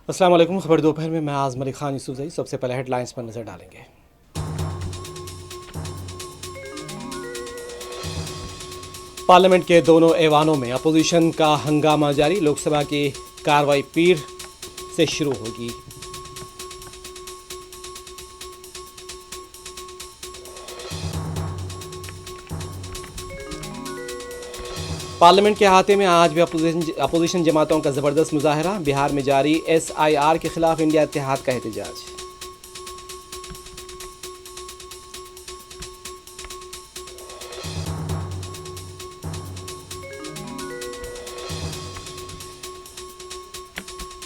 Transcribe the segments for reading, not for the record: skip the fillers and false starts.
अस्सलाम वालेकुम। खबर दोपहर में मैं आज़म अली खान यूसुफजई। सबसे पहले हेडलाइंस पर नज़र डालेंगे। पार्लियामेंट के दोनों ऐवानों में अपोजिशन का हंगामा जारी। लोकसभा की कार्रवाई पीर से शुरू होगी। पार्लियामेंट के अहाते में आज भी अपोजिशन जमातों का ज़बरदस्त मुजाहरा। बिहार में जारी SIR के खिलाफ इंडिया इत्तेहाद का एहतजाज।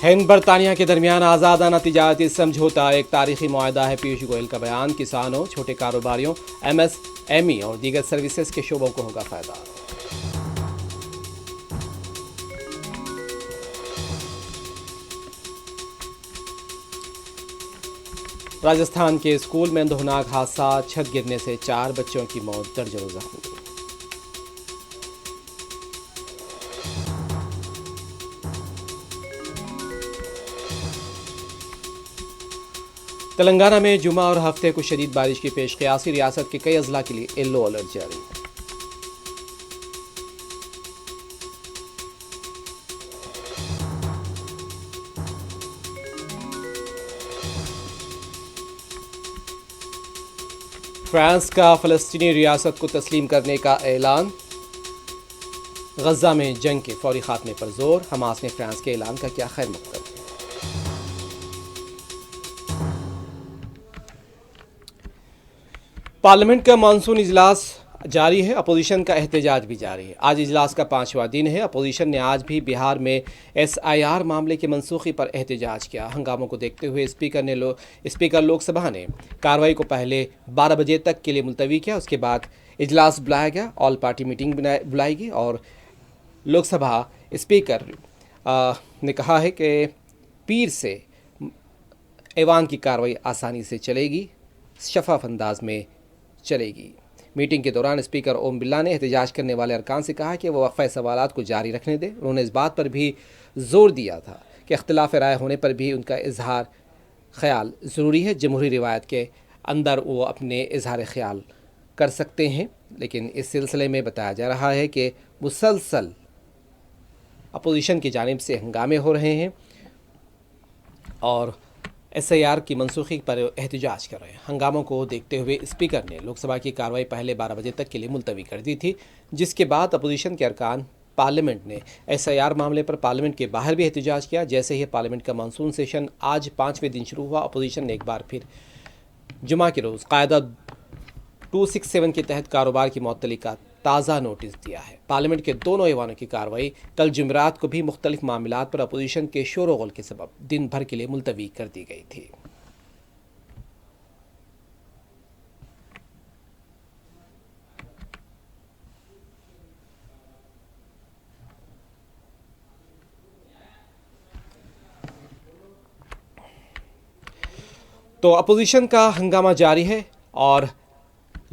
हिंद बरतानिया के दरमियान आज़ादाना तिजारती समझौता एक तारीखी मुआहदा है। पीयूष गोयल का बयान। किसानों, छोटे कारोबारियों, MSME और दीगर सर्विसेज के शोबों को होगा फायदा। राजस्थान के स्कूल में अंधोनाक हादसा। छत गिरने से 4 बच्चों की मौत, दर्जनों जख्मी। तेलंगाना में जुमा और हफ्ते को शदीद बारिश की पेश क़यासी। रियासत के कई अजला के लिए येलो अलर्ट जारी। फ्रांस का फ़लस्तीनी रियासत को तस्लीम करने का ऐलान। गजा में जंग के फौरी खात्मे पर जोर। हमास ने फ्रांस के ऐलान का किया खैर मकदम। पार्लियामेंट का मानसून इजलास जारी है। अपोजिशन का एहतजाज भी जारी है। आज इजलास का 5वां दिन है। अपोजिशन ने आज भी बिहार में SIR मामले की मनसूखी पर एहतजाज किया। हंगामों को देखते हुए स्पीकर लोकसभा ने कार्रवाई को पहले 12 बजे तक के लिए मुलतवी किया। उसके बाद इजलास बुलाया गया। ऑल पार्टी मीटिंग बुलाई गई और लोकसभा स्पीकर ने कहा है कि पीर से ऐवान की कार्रवाई आसानी से चलेगी, शफाफ अंदाज में चलेगी। मीटिंग के दौरान स्पीकर ओम बिरला ने एहतजाज करने वाले अरकान से कहा कि वह वक्फा सवालात को जारी रखने दें। उन्होंने इस बात पर भी जोर दिया था कि इख्तिलाफ राय होने पर भी उनका इजहार ख्याल ज़रूरी है। जमहूरी रिवायत के अंदर वो अपने इजहार ख्याल कर सकते हैं। लेकिन इस सिलसिले में बताया जा रहा है कि मुसलसल अपोजिशन की जानिब से हंगामे हो रहे हैं और SIR की मनसूखी पर एहतजाज कर रहे हैं। हंगामों को देखते हुए स्पीकर ने लोकसभा की कार्रवाई पहले 12 बजे तक के लिए मुलतवी कर दी थी, जिसके बाद अपोजिशन के अरकान पार्लियामेंट ने SIR मामले पर पार्लियामेंट के बाहर भी एहतजाज किया। जैसे ही पार्लियामेंट का मानसून सेशन आज 5वें दिन शुरू हुआ, अपोजिशन ने एक बार फिर जुमा के रोज़ कायदा 267 के तहत कारोबार की मअतली का ताज़ा नोटिस दिया है। पार्लियामेंट के दोनों ऐवानों की कार्रवाई कल जुमेरात को भी मुख्तलिफ मामलात पर अपोजिशन के शोर व गुल के सबब दिन भर के लिए मुलतवी कर दी गई थी। तो अपोजिशन का हंगामा जारी है और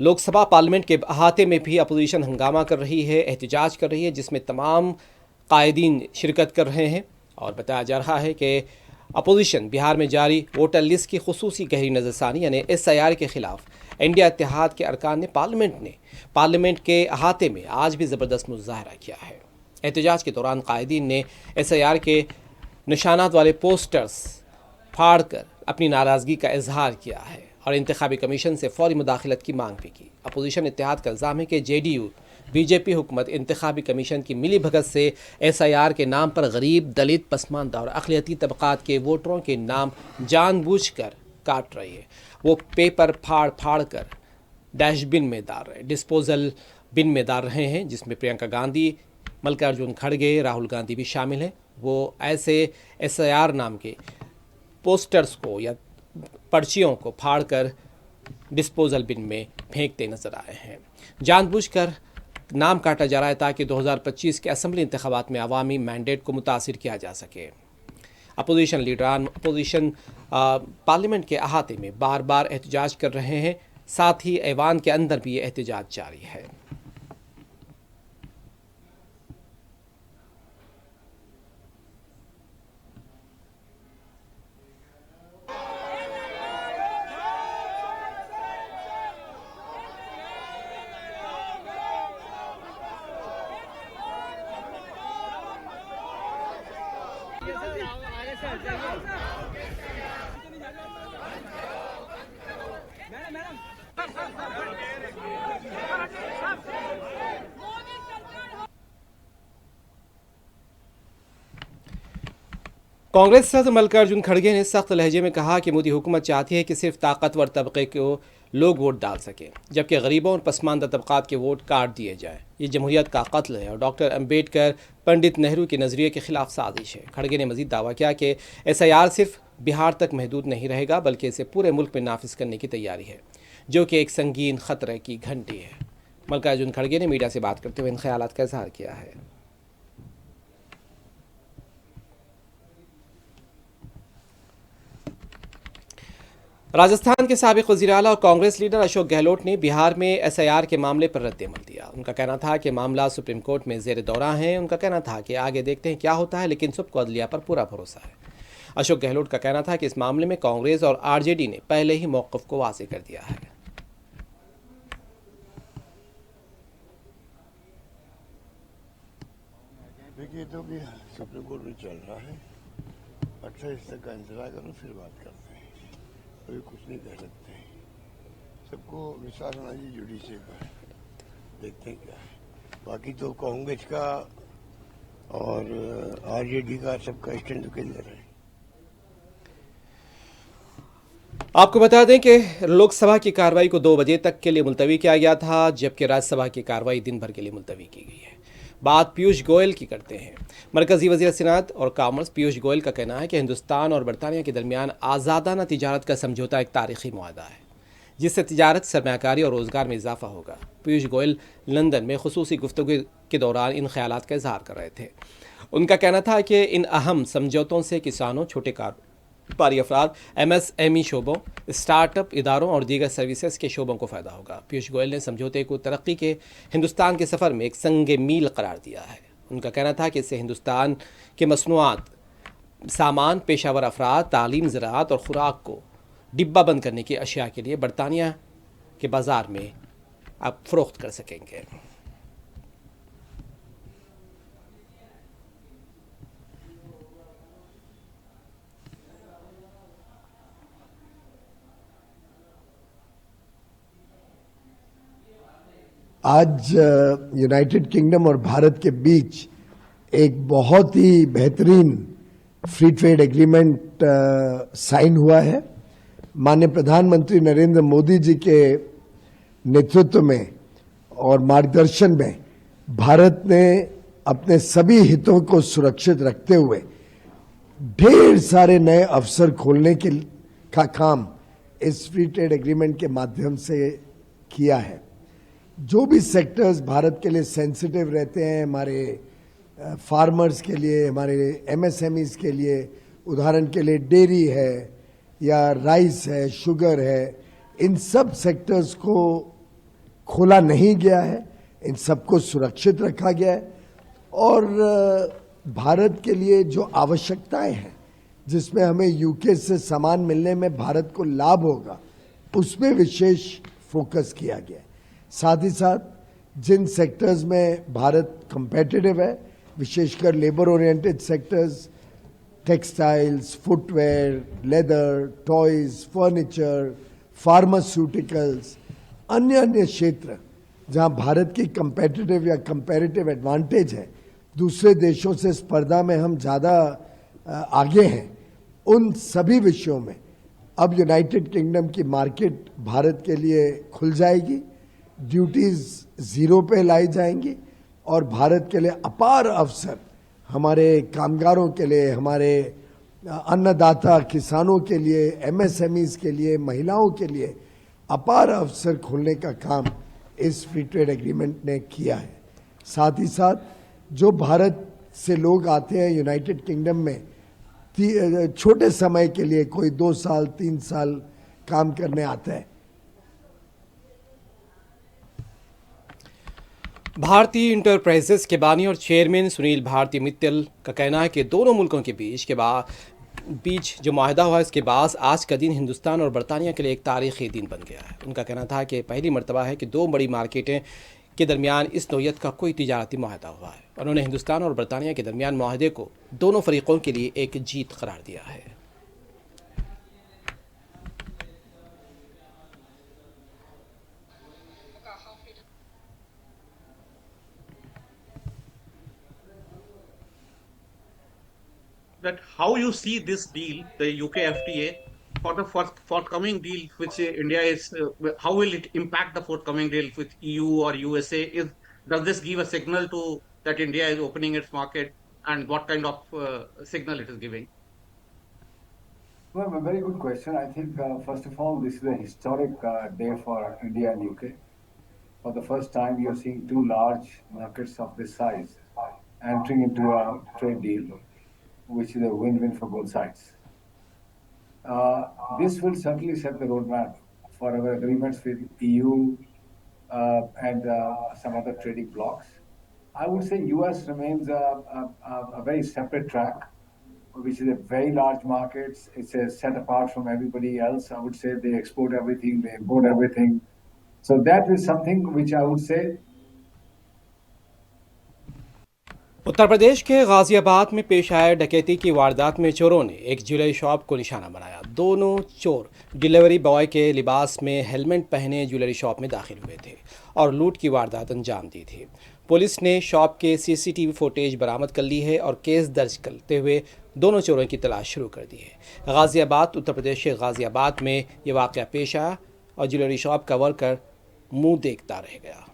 लोकसभा पार्लियामेंट के अहाते में भी अपोजिशन हंगामा कर रही है, एहतजाज कर रही है, जिसमें तमाम कायदीन शिरकत कर रहे हैं। और बताया जा रहा है कि अपोजिशन बिहार में जारी वोटर लिस्ट की खुसूसी गहरी नज़रसानी यानी SIR के ख़िलाफ़ इंडिया इत्तेहाद के अरकान ने पार्लियामेंट के अहाते में आज भी ज़बरदस्त मुजाहरा किया है। एहतजाज के दौरान कायदीन ने SIR के निशानात वाले पोस्टर्स फाड़ कर अपनी नाराज़गी का इजहार किया है और इंतखाबी कमीशन से फौरी मुदाखलत की मांग भी की। अपोजिशन इत्तेहाद का इल्ज़ाम है कि JDU BJP हुकूमत इंतखाबी कमीशन की मिली भगत से SIR के नाम पर गरीब, दलित, पसमानदा और अक़लियती तबक़ात के वोटरों के नाम जानबूझकर काट रही है। वो पेपर फाड़ फाड़ कर डस्टबिन में डाल रहे, डिस्पोजल बिन में डाल रहे हैं, जिसमें प्रियंका गांधी, मल्लिकार्जुन खड़गे, राहुल गांधी भी शामिल हैं। वो ऐसे SIR नाम के पोस्टर्स को या पर्चियों को फाड़कर डिस्पोजल बिन में फेंकते नजर आए हैं। जानबूझकर नाम काटा जा रहा है ताकि 2025 के असेंबली इंतखाबात में अवामी मैंडेट को मुतासिर किया जा सके। अपोजिशन लीडरान पार्लियामेंट के अहाते में बार बार एहतजाज कर रहे हैं। साथ ही ऐवान के अंदर भी ये एहतजाज जारी है। कांग्रेस सदस्य मल्लिकार्जुन खड़गे ने सख्त लहजे में कहा कि मोदी हुकूमत चाहती है कि सिर्फ ताकतवर तबके को लोग वोट डाल सकें, जबकि गरीबों और पसमानदा तबकात के वोट काट दिए जाएं। ये जमहूरियत का कत्ल है और डॉक्टर अम्बेडकर, पंडित नेहरू के नज़रिए के खिलाफ साजिश है। खड़गे ने मजीद दावा किया कि SIR सिर्फ बिहार तक महदूद नहीं रहेगा, बल्कि इसे पूरे मुल्क में नाफिज करने की तैयारी है, जो कि एक संगीन खतरे की घंटी है। मल्लिकार्जुन खड़गे ने मीडिया से बात करते हुए इन ख्यालात का इजहार किया है। राजस्थान के साबिक वज़ीर आला और कांग्रेस लीडर अशोक गहलोत ने बिहार में SIR के मामले पर रद्द-ए-अमल दिया। उनका कहना था कि मामला सुप्रीम कोर्ट में ज़ेर दौरा है। उनका कहना था कि आगे देखते हैं क्या होता है, लेकिन सबको अदलिया पर पूरा भरोसा है। अशोक गहलोत का कहना था कि इस मामले में कांग्रेस और RJD ने पहले ही मौक़िफ़ को वाज़ेह कर दिया है। देखिए, तो भी सुप्रीम कोर्ट में चल रहा है। 28 तक का इंतजार करो, फिर बात करते हैं। अभी कुछ नहीं कह सकते। सबको विश्वास होना चाहिए जुडिशरी पर। देखते हैं क्या है। बाकी तो कांग्रेस का और RJD का सबका स्टैंड तो क्लियर है। आपको बता दें कि लोकसभा की कार्रवाई को 2 बजे तक के लिए मुलतवी किया गया था, जबकि राज्यसभा की कार्रवाई दिन भर के लिए मुलतवी की गई है। बात पीयूष गोयल की करते हैं। मरकजी वज़ीर सिनात और कॉमर्स पीयूष गोयल का कहना है कि हिंदुस्तान और बरतानिया के दरमियान आज़ादाना तिजारत का समझौता एक तारीखी मुआहदा है, जिससे तिजारत, सरमायाकारी और रोज़गार में इजाफा होगा। पीयूष गोयल लंदन में खुसूसी गुफ्तगू के दौरान इन ख्यालात का इजहार कर रहे थे। उनका कहना था कि इन अहम समझौतों से किसानों, छोटे कारोबारी अफराद, MSME शोबों, स्टार्टअप इदारों और दीगर सर्विसेज के शोबों को फ़ायदा होगा। पीयूष गोयल ने समझौते को तरक्की के हिंदुस्तान के सफ़र में एक संग मील करार दिया है। उनका कहना था कि इससे हिंदुस्तान के मसनूआत, सामान, पेशावर अफराद, तालीम, ज़राअत और खुराक को डिब्बा बंद करने की अशिया के लिए बरतानिया के बाज़ार में आप फ़रोख्त कर सकेंगे। आज यूनाइटेड किंगडम और भारत के बीच एक बहुत ही बेहतरीन फ्री ट्रेड एग्रीमेंट साइन हुआ है। माननीय प्रधानमंत्री नरेंद्र मोदी जी के नेतृत्व में और मार्गदर्शन में भारत ने अपने सभी हितों को सुरक्षित रखते हुए ढेर सारे नए अवसर खोलने का काम इस फ्री ट्रेड एग्रीमेंट के माध्यम से किया है। जो भी सेक्टर्स भारत के लिए सेंसिटिव रहते हैं, हमारे फार्मर्स के लिए, हमारे MSMEs के लिए, उदाहरण के लिए डेयरी है या राइस है, शुगर है, इन सब सेक्टर्स को खोला नहीं गया है, इन सबको सुरक्षित रखा गया है। और भारत के लिए जो आवश्यकताएं हैं, जिसमें हमें UK से सामान मिलने में भारत को लाभ होगा, उसमें विशेष फोकस किया गया है। साथ ही साथ जिन सेक्टर्स में भारत कंपेटिटिव है, विशेषकर labour oriented sectors, textiles, footwear, leather, toys, furniture, pharmaceuticals, अन्य क्षेत्र जहां भारत की कंपेटिटिव या कंपैरेटिव एडवांटेज है, दूसरे देशों से स्पर्धा में हम ज़्यादा आगे हैं, उन सभी विषयों में अब यूनाइटेड किंगडम की मार्केट भारत के लिए खुल जाएगी। ड्यूटीज 0 पे लाई जाएंगी और भारत के लिए अपार अवसर, हमारे कामगारों के लिए, हमारे अन्नदाता किसानों के लिए, MSMEs के लिए, महिलाओं के लिए अपार अवसर खोलने का काम इस फ्री ट्रेड एग्रीमेंट ने किया है। साथ ही साथ जो भारत से लोग आते हैं यूनाइटेड किंगडम में छोटे समय के लिए, कोई 2 साल 3 साल काम करने आता है, भारतीय इंटरप्राइजेस के बानी और चेयरमैन सुनील भारती मित्तल का कहना है कि दोनों मुल्कों के बीच जो माहिदा हुआ, इसके बाद आज का दिन हिंदुस्तान और बरतानिया के लिए एक तारीखी दिन बन गया है। उनका कहना था कि पहली मरतबा है कि 2 बड़ी मार्केटें के दरमियान इस नौयत का कोई तिजारती माहदा हुआ है। उन्होंने हिंदुस्तान और बरतानिया के दरमियान माहदे को दोनों फरीकों के लिए एक जीत करार दिया है। That how you see this deal, the UK FTA, for the forthcoming deal which India is, how will it impact the forthcoming deal with EU or USA? Does this give a signal to that India is opening its market, and what kind of signal it is giving? Well, a very good question. I think, first of all, this is a historic day for India and UK. For the first time, you're seeing two large markets of this size entering into a trade deal, which is a win-win for both sides. This will certainly set the roadmap for our agreements with EU and some other trading blocs. I would say US remains a very separate track, which is a very large market. It's a set apart from everybody else. I would say they export everything, they import everything. So that is something which I would say. Uttar Pradesh के गाजियाबाद में पेश आए डकैती की वारदात में चोरों ने एक ज्वेलरी शॉप को निशाना बनाया। दोनों चोर डिलीवरी बॉय के लिबास में हेलमेट पहने ज्वेलरी शॉप में दाखिल हुए थे और लूट की वारदात अंजाम दी थी। पुलिस ने शॉप के सीसीटीवी फुटेज बरामद कर ली है और केस दर्ज करते हुए दोनों चोरों की तलाश शुरू कर दी है। गाजियाबाद उत्तर प्रदेश के गाजियाबाद में ये वाक़या पेश आया और ज्वेलरी शॉप का वर्कर मुंह देखता रह गया।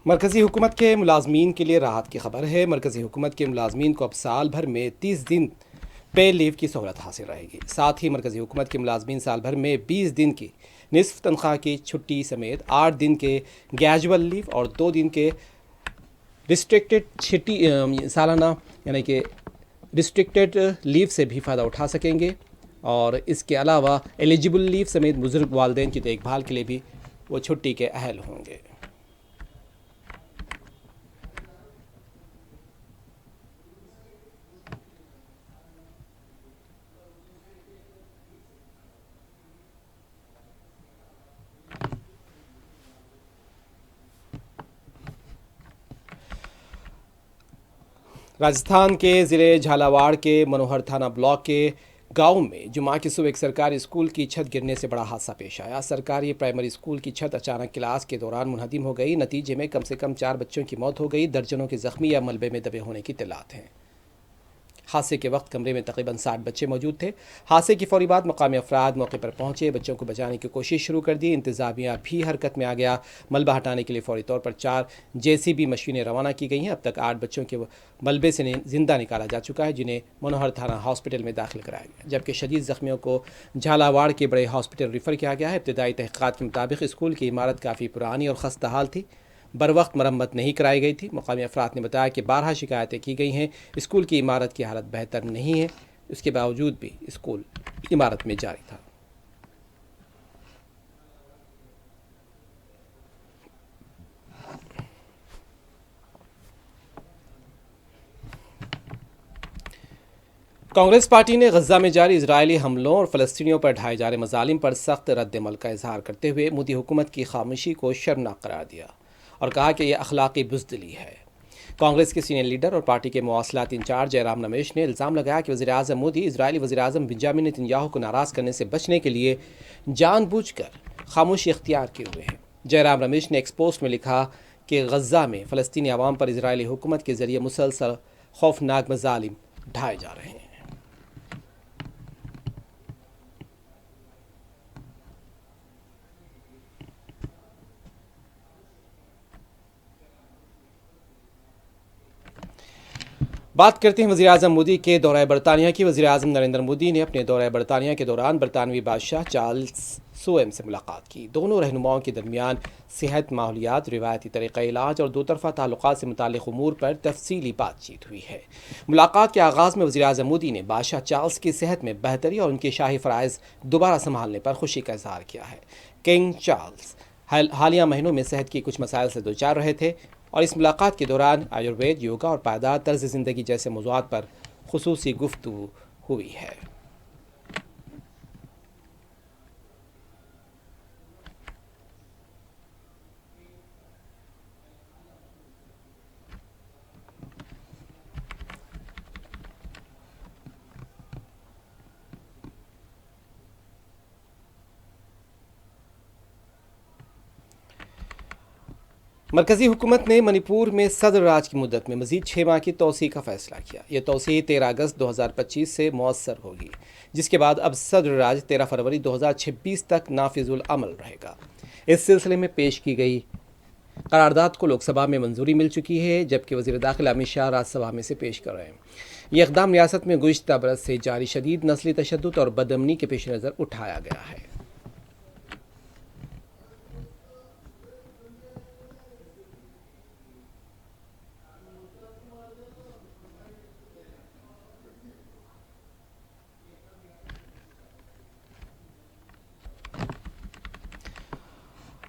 मरकज़ी हुकूमत के मुलाजमीन के लिए राहत की खबर है। मरकज़ी हुकूमत के मुलाजमीन को अब साल भर में 30 दिन पे लीव की सहूलत हासिल रहेगी। साथ ही मरकज़ी हुकूमत के मुलाजमीन साल भर में 20 दिन की निसफ तनख्वाह की छुट्टी समेत 8 दिन के ग्रेजुअल लीव और 2 दिन के रिस्ट्रिक्टेड छुट्टी सालाना यानी कि रिस्ट्रिक्टेड लीव से भी फ़ायदा उठा सकेंगे। और इसके अलावा एलिजिबल लीव समेत बुज़ुर्ग वालिदैन की देखभाल के लिए भी वो छुट्टी के अहल होंगे। राजस्थान के ज़िले झालावाड़ के मनोहर थाना ब्लॉक के गांव में जुमा की सुबह एक सरकारी स्कूल की छत गिरने से बड़ा हादसा पेश आया। सरकारी प्राइमरी स्कूल की छत अचानक क्लास के दौरान मुनहदिम हो गई। नतीजे में कम से कम 4 बच्चों की मौत हो गई। दर्जनों के जख्मी या मलबे में दबे होने की इत्तलात हैं। हादसे के वक्त कमरे में तकरीबन 60 बच्चे मौजूद थे। हादसे की फौरी बाद मकामी अफराद मौके पर पहुंचे, बच्चों को बचाने की कोशिश शुरू कर दी। इंतजामिया भी हरकत में आ गया। मलबा हटाने के लिए फौरी तौर पर 4 JCB मशीनें रवाना की गई हैं। अब तक 8 बच्चों के मलबे से जिंदा निकाला जा चुका है, जिन्हें मनोहर थाना हॉस्पिटल में दाखिल कराया गया, जबकि शदीद जख्मियों को झालावाड़ के बड़े हॉस्पिटल रेफर किया गया है। इब्तदाई तहक़ीक़ात के मुताबिक स्कूल की इमारत काफ़ी पुरानी और खस्ता हाल थी, बर वक्त मरम्मत नहीं कराई गई थी। मुकामी अफराद ने बताया कि 12 शिकायतें की गई हैं। स्कूल की इमारत की हालत बेहतर नहीं है, उसके बावजूद भी स्कूल इमारत में जारी था। कांग्रेस पार्टी ने गजा में जारी इजरायली हमलों और फलस्तीनियों पर ढाए जा रहे मजालिम पर सख्त रद्दमल का इजहार करते हुए मोदी हुकूमत की खामोशी को शर्मनाक करार दिया और कहा कि यह अखलाकी बुज़दिली है। कांग्रेस के सीनियर लीडर और पार्टी के मवासलात इंचार्ज जयराम रमेश ने इल्ज़ाम लगाया कि वज़ीर आज़म मोदी इजरायली वज़ीर आज़म बेंजामिन नेतन्याहू को नाराज़ करने से बचने के लिए जानबूझकर खामोशी इख्तियार किए हुए हैं। जयराम रमेश ने एक पोस्ट में लिखा कि गजा में फ़लस्तीनी अवाम पर इजरायली हुकूमत के ज़रिए मुसलसल खौफनाक मजालिम ढाए जा रहे हैं। बात करते हैं वज़ीर आज़म मोदी के दौरा बरतानिया की। वज़ीर आज़म नरेंद्र मोदी ने अपने दौरा बरतानिया के दौरान बरतानवी बादशाह चार्ल्स सोएम से मुलाकात की। दोनों रहनुमाओं के दरमियान सेहत, माहौलियात, रिवायती तरीक़ा इलाज और दो तरफ़ा ताल्लुक़ात से मुताल्लिक़ उमूर पर तफसीली बातचीत हुई है। मुलाकात के आगाज़ में वज़ीर आज़म मोदी ने बादशाह चार्ल्स की सेहत में बेहतरी और उनके शाही फ़राइज़ दोबारा संभालने पर खुशी का इज़हार किया है। किंग चार्ल्स हालिया महीनों में सेहत की कुछ मसाइल से दोचार रहे थे और इस मुलाकात के दौरान आयुर्वेद, योगा और पायदार तर्ज ज़िंदगी जैसे मौज़ूआत पर खुसूसी गुफ्तगू हुई है। मरकज़ी हुकूमत ने मणिपुर में सदर राज की मुद्दत में मज़ीद 6 माह की तोसी का फैसला किया। यह तोसी 13 अगस्त 2025 से मौसर होगी, जिसके बाद अब सदर राज 13 फरवरी 2026 तक नाफिजुल अमल रहेगा। इस सिलसिले में पेश की गई करारदाद को लोकसभा में मंजूरी मिल चुकी है, जबकि वज़ीर दाखिला अमित शाह राज्यसभा में से पेश कर रहे हैं। यह इक़दाम रियासत में गुज़िश्ता बरस से जारी शदीद नस्ली तशद्दुद और बदअमनी के पेश नज़र उठाया गया है।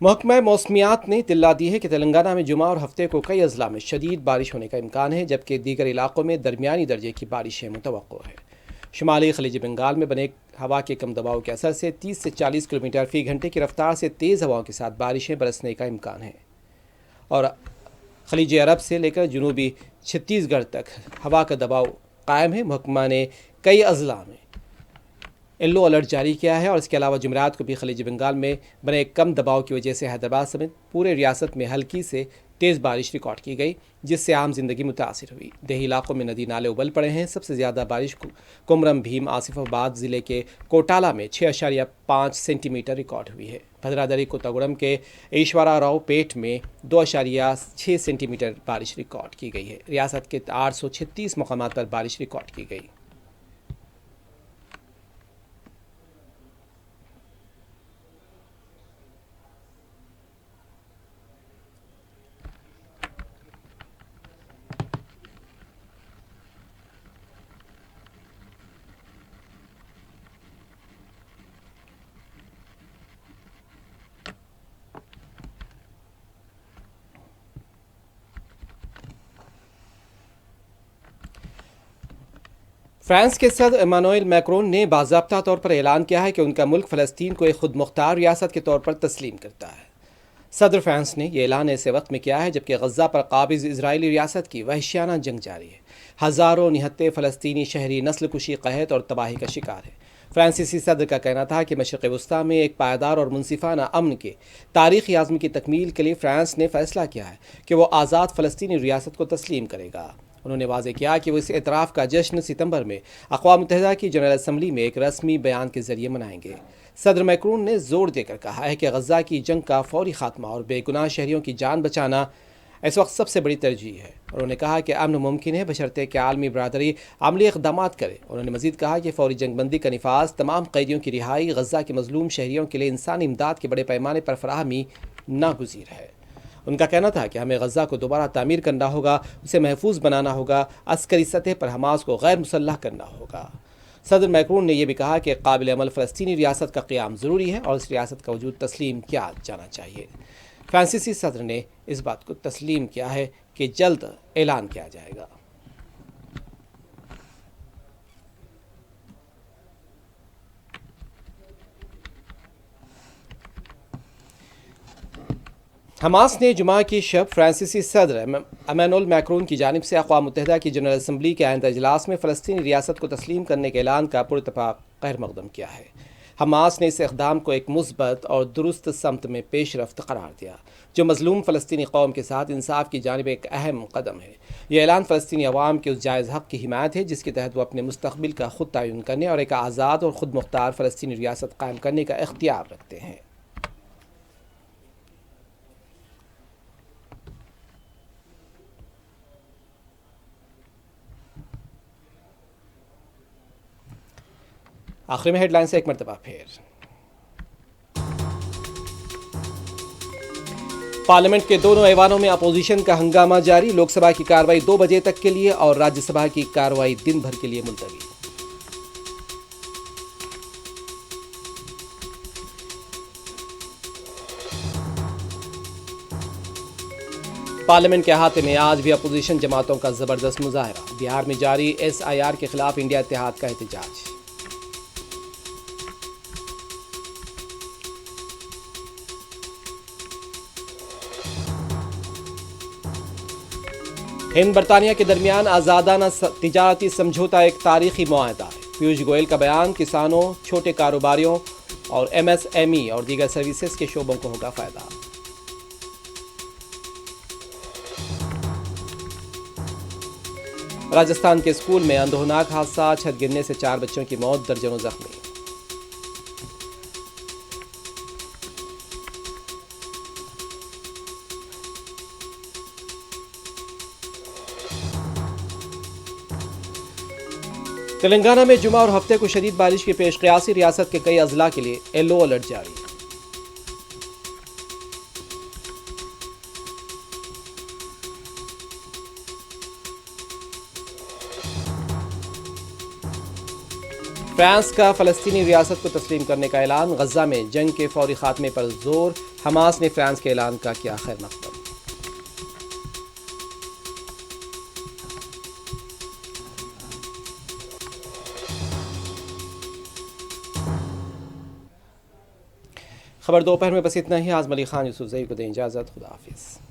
महकमा मौसमियात ने इत्तला दी है कि तेलंगाना में जुमा और हफ्ते को कई अजला में शदीद बारिश होने का इम्कान है, जबकि दीगर इलाकों में दरमियानी दर्जे की बारिशें मुतवक्को है। शुमाली खलीज बंगाल में बने हवा के कम दबाव के असर से 30 से 40 किलोमीटर फ़ी घंटे की रफ्तार से तेज़ हवाओं के साथ बारिशें बरसने का इम्कान है और खलीज अरब से लेकर जनूबी छत्तीसगढ़ तक हवा का दबाव कायम है। महकमा ने कई अजला में येलो अलर्ट जारी किया है और इसके अलावा जुमेरात को भी खलीज बंगाल में बने कम दबाव की वजह से हैदराबाद समेत पूरे रियासत में हल्की से तेज़ बारिश रिकॉर्ड की गई, जिससे आम जिंदगी मुतासिर हुई। देही इलाकों में नदी नाले उबल पड़े हैं। सबसे ज़्यादा बारिश कुमरम भीम आसिफाबाद ज़िले के कोटाला में 6.5 सेंटीमीटर रिकॉर्ड हुई है। भद्रादरी कोतागुड़म के ईश्वरा राव पेट में 2.6 सेंटीमीटर बारिश रिकॉर्ड की गई है। रियासत के 836 मकामात पर बारिश रिकॉर्ड की गई। फ्रांस के सदर इमानुएल मैक्रोन ने बाज़ाब्ता तौर पर ऐलान किया है कि उनका मुल्क फ़लस्तीन को एक खुद मुख्तार रियासत के तौर पर तस्लीम करता है। सदर फ्रांस ने यह ऐलान ऐसे वक्त में किया है जबकि गजा पर काबिज इजरायली रियासत की वहशियाना जंग जारी है। हज़ारों निहत्ते फ़लस्तीनी शहरी नस्ल कुशी, कहत और तबाही का शिकार है। फ्रांसीसी सदर का कहना था कि मशरक़ वस्ती में एक पायदार और मुनसिफाना अमन के तारीख़ी आज़म की तकमील के लिए फ़्रांस ने फ़ैसला किया है कि वह आज़ाद फ़लस्तीनी रियासत को तस्लीम करेगा। उन्होंने वाज़ेह किया कि वो इस एतराफ़ का जश्न सितंबर में अक़वाम मुत्तहिदा की जनरल असम्बली में एक रस्मी बयान के ज़रिए मनाएंगे। सदर मैक्रोन ने ज़ोर देकर कहा है कि गजा की जंग का फौरी ख़ात्मा और बेगुनाह शहरियों की जान बचाना इस वक्त सबसे बड़ी तरजीह है। उन्होंने कहा कि अमन मुमकिन है बशर्ते कि आलमी बरादरी अमली इक़दामात करे। उन्होंने मज़ीद कहा कि फौरी जंगबंदी का निफाज, तमाम कैदियों की रिहाई, गजा के मज़लूम शहरियों के लिए इंसानी इमदाद के बड़े पैमाने पर फराहमी नागुज़ीर है। उनका कहना था कि हमें गजा को दोबारा तामीर करना होगा, उसे महफूज बनाना होगा, अस्करी सतह पर हमास को गैर मुसल्लह करना होगा। सदर मैक्रोन ने यह भी कहा कि काबिल अमल फ़लस्तीनी रियासत का क़याम ज़रूरी है और इस रियासत का वजूद तस्लीम किया जाना चाहिए। फ्रांसीसी सदर ने इस बात को तस्लीम किया है कि जल्द ऐलान किया जाएगा। हमास ने जुमा की शब फ्रांसीसी सदर एमानुएल मैक्रोन की जानिब से अक़वाम मुत्तहिदा की जनरल असम्बली के आइंदा इजलास में फ़लस्तीनी रियासत को तस्लीम करने के ऐलान का पुरइत्तफ़ाक़ खैर मक़दम किया है। हमास ने इस इक़दाम को एक मुस्बत और दुरुस्त समत में पेशरफ्त करार दिया, जो मज़लूम फ़लस्तीनी कौम के साथ इंसाफ की जानिब एक अहम कदम है। यह ऐलान फ़लस्तीनी अवाम के उस जायज़ हक़ की हिमायत है जिसके तहत वो अपने मुस्तक़बिल का खुद तयन करने और एक आज़ाद और ख़ुद मुख्तार फ़लस्तीनी रियासत कायम करने का इख्तियार रखते हैं। आखिर में हेडलाइन से एक मरतबा फिर। पार्लियामेंट के दोनों ऐवानों में अपोजिशन का हंगामा जारी। लोकसभा की कार्रवाई 2 बजे तक के लिए और राज्यसभा की कार्रवाई दिन भर के लिए मुलतवी। पार्लियामेंट के अहाते में आज भी अपोजिशन जमातों का जबरदस्त मुजाहरा। बिहार में जारी SIR के खिलाफ इंडिया इत्तेहाद का एहतजाज। हिंद बरतानिया के दरमियान आज़ादाना तिजारती समझौता एक तारीखी मुआहदा है। पीयूष गोयल का बयान, किसानों, छोटे कारोबारियों और MSME और दीगर सर्विसेज के शोबों को होगा फायदा। राजस्थान के स्कूल में अंधोनाक हादसा, छत गिरने से 4 बच्चों की मौत, दर्जनों जख्मी। तेलंगाना में जुमा और हफ्ते को शदीद बारिश की पेश क़यासी। रियासत के कई अजला के लिए येलो अलर्ट जारी। फ्रांस का फ़लस्तीनी रियासत को तस्लीम करने का ऐलान। गजा में जंग के फौरी खात्मे पर जोर। हमास ने फ्रांस के ऐलान का किया खैर मक़दम। खबर दोपहर में बस इतना ही। आज मलिक खान यूसुफ ज़ई को दें इजाज़त। खुदा हाफिज़।